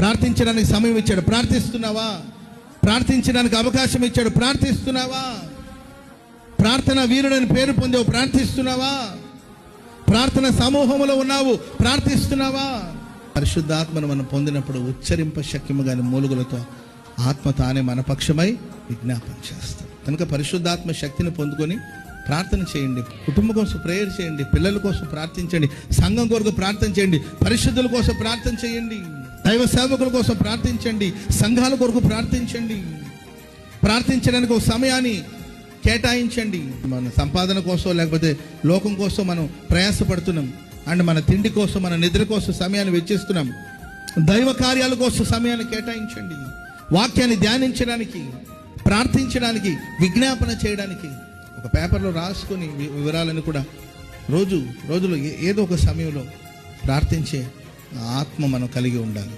ప్రార్థించడానికి సమయం ఇచ్చాడు, ప్రార్థిస్తున్నావా? ప్రార్థించడానికి అవకాశం ఇచ్చాడు, ప్రార్థిస్తున్నావా? ప్రార్థన వీరుడని పేరు పొందావు, ప్రార్థిస్తున్నావా? ప్రార్థన సమూహంలో ఉన్నావు, ప్రార్థిస్తున్నావా? పరిశుద్ధాత్మను మనం పొందినప్పుడు ఉచ్చరింప శక్యము గాని మూలుగులతో ఆత్మ తానే మన పక్షమై విజ్ఞాపన చేస్తాడు. కనుక పరిశుద్ధాత్మ శక్తిని పొందుకొని ప్రార్థన చేయండి. కుటుంబం కోసం ప్రేయర్ చేయండి, పిల్లల కోసం ప్రార్థించండి, సంఘం కొరకు ప్రార్థన చేయండి, పరిశుద్ధుల కోసం ప్రార్థన చేయండి, దైవ సేవకుల కోసం ప్రార్థించండి, సంఘాల కొరకు ప్రార్థించండి. ప్రార్థించడానికి ఒక సమయాన్ని కేటాయించండి. మన సంపాదన కోసం లేకపోతే లోకం కోసం మనం ప్రయాసపడుతున్నాం అండ్ మన తిండి కోసం, మన నిద్ర కోసం సమయాన్ని వెచ్చిస్తున్నాం. దైవ కార్యాల కోసం సమయాన్ని కేటాయించండి. వాక్యాన్ని ధ్యానించడానికి, ప్రార్థించడానికి, విజ్ఞాపన చేయడానికి ఒక పేపర్లో రాసుకొని వివరాలను కూడా రోజులో ఏదో ఒక సమయంలో ప్రార్థించే ఆత్మ మనం కలిగి ఉండాలి.